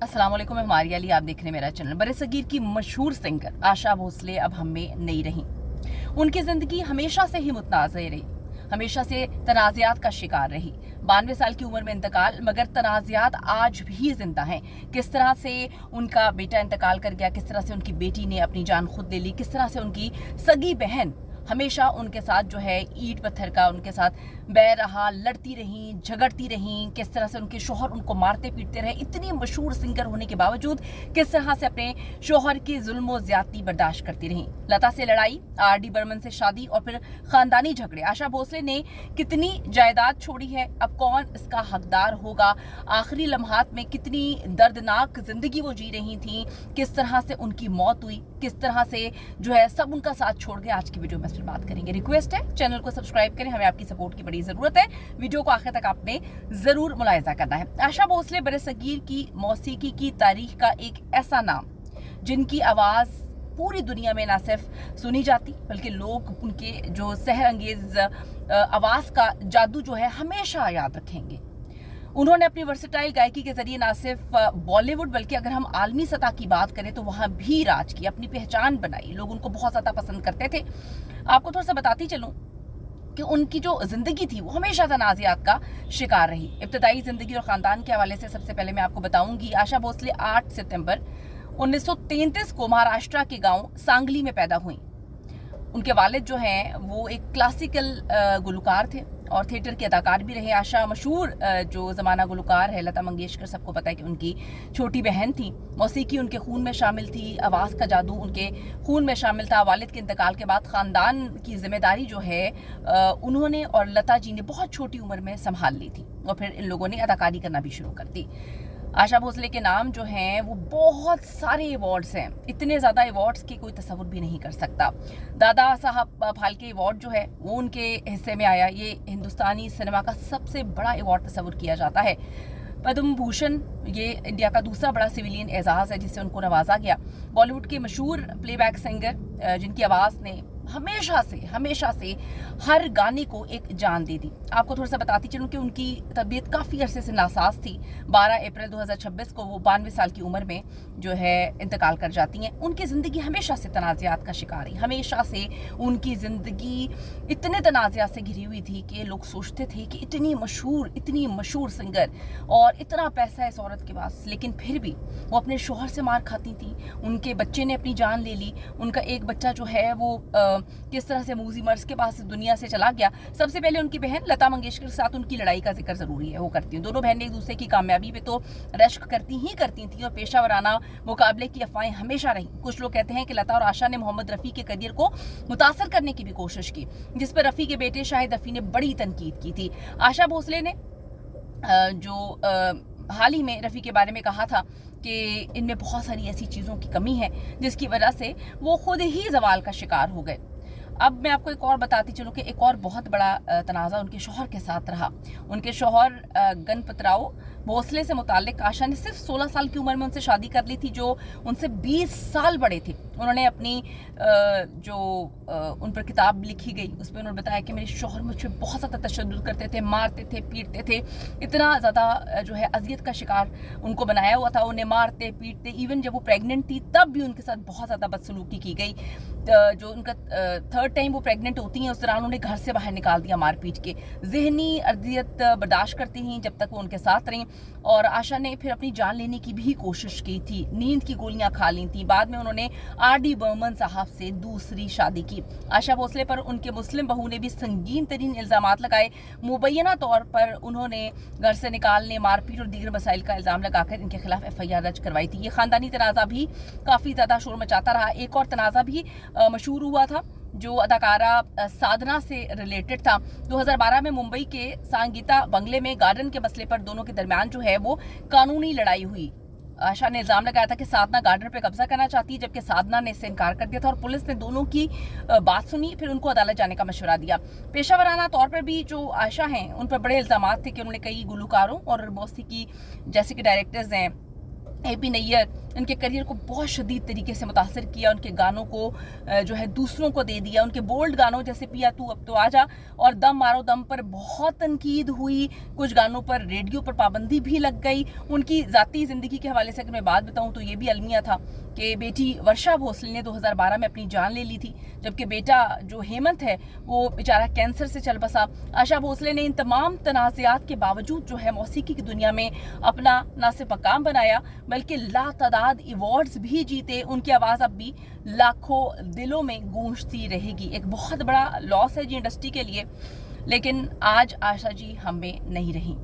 अस्सलाम वालेकुम, मैं हमारी अली, आप देख रहे हैं मेरा चैनल। बरसगीर की मशहूर सिंगर आशा भोसले अब हम में नहीं रही। उनकी ज़िंदगी हमेशा से ही मुतनाज़ रही, हमेशा से तनाज़ात का शिकार रही। 92 साल की उम्र में इंतकाल, मगर तनाज़ात आज भी जिंदा हैं। किस तरह से उनका बेटा इंतकाल कर गया, किस तरह से उनकी बेटी ने अपनी जान खुद ले ली, किस तरह से उनकी सगी बहन हमेशा उनके साथ जो है ईंट पत्थर का उनके साथ बैर रहा, लड़ती रहीं, झगड़ती रहीं, किस तरह से उनके शोहर उनको मारते पीटते रहे। इतनी मशहूर सिंगर होने के बावजूद किस तरह से अपने शोहर की जुल्म और ज्यादती बर्दाश्त करती रहीं। लता से लड़ाई, आर.डी. बर्मन से शादी और फिर खानदानी झगड़े। आशा भोसले ने कितनी जायदाद छोड़ी है, अब कौन इसका हकदार होगा। आखिरी लम्हात में कितनी दर्दनाक जिंदगी वो जी रही थी, किस तरह से उनकी मौत हुई, किस तरह से जो है सब उनका साथ छोड़ गए। आज की वीडियो में इस पर बात करेंगे। रिक्वेस्ट है चैनल को सब्सक्राइब करें, हमें आपकी सपोर्ट की बड़ी जरूरत है। वीडियो को आखिर तक आपने जरूर मुलाहिजा करना है। आशा भोसले बरसगीर की मौसीकी की तारीख का एक ऐसा नाम जिनकी आवाज पूरी दुनिया में ना सिर्फ सुनी जाती बल्कि लोग उनके जो सहर अंगेज आवाज का जादू जो है हमेशा याद रखेंगे। उन्होंने अपनी वर्सेटाइल गायकी के जरिए ना सिर्फ बॉलीवुड बल्कि अगर हम आलमी सतह की बात करें तो वहां भी राज की, अपनी पहचान बनाई। लोग उनको बहुत ज्यादा पसंद करते थे। आपको थोड़ा सा बताती चलूं कि उनकी जो जिंदगी थी वो हमेशा तनाज़ात का शिकार रही। इब्तदाई जिंदगी और खानदान के हवाले से सबसे पहले मैं आपको बताऊंगी, आशा भोसले 8 सितंबर 1933 को महाराष्ट्र के गांव सांगली में पैदा हुई। उनके वालिद जो हैं वो एक क्लासिकल गुलकार थे और थिएटर के अदाकार भी रहे। आशा मशहूर जो ज़माना गुलकार है लता मंगेशकर, सबको पता है कि उनकी छोटी बहन थी। मौसीकी उनके खून में शामिल थी, आवाज़ का जादू उनके खून में शामिल था। वालिद के इंतकाल के बाद ख़ानदान की जिम्मेदारी जो है उन्होंने और लता जी ने बहुत छोटी उम्र में संभाल ली थी और फिर इन लोगों ने अदाकारी करना भी शुरू कर दी। आशा भोसले के नाम जो हैं वो बहुत सारे अवार्ड्स हैं, इतने ज़्यादा अवार्ड्स की कोई तस्वुर भी नहीं कर सकता। दादा साहब फाल्के अवार्ड जो है वो उनके हिस्से में आया। ये हिंदुस्तानी सिनेमा का सबसे बड़ा अवार्ड तस्वुर किया जाता है। पद्म भूषण ये इंडिया का दूसरा बड़ा सिविलियन एजाज़ है जिससे उनको नवाजा गया। बॉलीवुड के मशहूर प्लेबैक सिंगर जिनकी आवाज़ ने हमेशा से हर गाने को एक जान दे दी। आपको थोड़ा सा बताती चलूं कि उनकी तबीयत काफ़ी अरसे से नासाज थी। 12 अप्रैल 2026 को वो 92 साल की उम्र में जो है इंतकाल कर जाती हैं। उनकी ज़िंदगी हमेशा से तनाज़ात का शिकार रही, हमेशा से उनकी ज़िंदगी इतने तनाज़ात से घिरी हुई थी कि लोग सोचते थे कि इतनी मशहूर सिंगर और इतना पैसा है इस औरत के पास, लेकिन फिर भी वो अपने शोहर से मार खाती थी। उनके बच्चे ने अपनी जान ले ली। उनका एक बच्चा जो है वो किस तरह से मूजी मर्ज के पास दुनिया से चला गया। सबसे पहले उनकी बहन लता मंगेशकर के साथ उनकी लड़ाई का जिक्र जरूरी है, वो करती हूँ। दोनों बहनें एक दूसरे की कामयाबी पे तो रश्क करती थी और पेशा वराना मुकाबले की अफवाहें हमेशा रही। कुछ लोग कहते हैं कि लता और आशा ने मोहम्मद रफ़ी के करियर को मुतासर करने की भी कोशिश की, जिस पर रफ़ी के बेटे शाहिद रफ़ी ने बड़ी तनकीद की थी। आशा भोसले ने हाल ही में रफ़ी के बारे में कहा था कि इनमें बहुत सारी ऐसी चीज़ों की कमी है जिसकी वजह से वो खुद ही जवाल का शिकार हो गए। अब मैं आपको एक और बताती चलूँ कि एक और बहुत बड़ा तनाज़ा उनके शोहर के साथ रहा। उनके शोहर गणपतराव भोसले से मुताल्लिक आशा ने सिर्फ 16 साल की उम्र में उनसे शादी कर ली थी, जो उनसे 20 साल बड़े थे। उन्होंने अपनी उन पर किताब लिखी गई, उसमें उन्होंने बताया कि मेरे शोहर मुझ पर बहुत ज़्यादा तशद्दुद करते थे, मारते थे, पीटते थे। इतना ज़्यादा जो है अजियत का शिकार उनको बनाया हुआ था। उन्हें मारते पीटते, इवन जब वो प्रेग्नेंट थी तब भी उनके साथ बहुत ज़्यादा बदसलूकी की गई। जो उनका 3rd टाइम वो प्रेग्नेंट होती हैं, उस दौरान उन्हें घर से बाहर निकाल दिया मार पीट के। जहनी अजियत बर्दाश्त करती हैं जब तक वो उनके साथ रहीं। और आशा ने फिर अपनी जान लेने की भी कोशिश की थी, नींद की गोलियां खा ली थी। बाद में उन्होंने आर.डी. बर्मन साहब से दूसरी शादी की। आशा भोसले पर उनके मुस्लिम बहू ने भी संगीन तरीन इल्जामात लगाए। मुबैना तौर पर उन्होंने घर से निकालने, मारपीट और दीगर मसाइल का इल्जाम लगाकर इनके खिलाफ FIR दर्ज करवाई थी। ये खानदानी तनाज़ा भी काफ़ी ज़्यादा शोर मचाता रहा। एक और तनाज़ा भी मशहूर हुआ था जो अदाकारा साधना से रिलेटेड था। 2012 में मुंबई के सांगीता बंगले में गार्डन के मसले पर दोनों के दरमियान जो है वो कानूनी लड़ाई हुई। आशा ने इल्जाम लगाया था कि साधना गार्डन पे कब्जा करना चाहती है, जबकि साधना ने इससे इनकार कर दिया था और पुलिस ने दोनों की बात सुनी, फिर उनको अदालत जाने का मशवरा दिया। पेशावराना तौर पर भी जो आशा हैं उन पर बड़े इल्जामात थे कि उन्होंने कई गुलकारों और मौसीकी जैसे कि डायरेक्टर्स हैं AP नैयर, उनके करियर को बहुत शदीद तरीके से मुतासर किया, उनके गानों को जो है दूसरों को दे दिया। उनके बोल्ड गानों जैसे पिया तू अब तो आजा और दम मारो दम पर बहुत तनकीद हुई, कुछ गानों पर रेडियो पर पाबंदी भी लग गई। उनकी ज़ाती ज़िंदगी के हवाले से अगर मैं बात बताऊँ तो ये भी अलमिया था कि बेटी वर्षा भोसले ने 2012 में अपनी जान ले ली थी, जबकि बेटा जो हेमंत है वो बेचारा कैंसर से चल बसा। आशा भोसले ने इन तमाम तनाज़ात के बावजूद जो है मौसीकी की दुनिया में अपना ना सिर्फ मकाम बनाया बल्कि लातादाद अवार्ड्स भी जीते। उनकी आवाज़ अब भी लाखों दिलों में गूंजती रहेगी। एक बहुत बड़ा लॉस है जी इंडस्ट्री के लिए, लेकिन आज आशा जी हम में नहीं रही।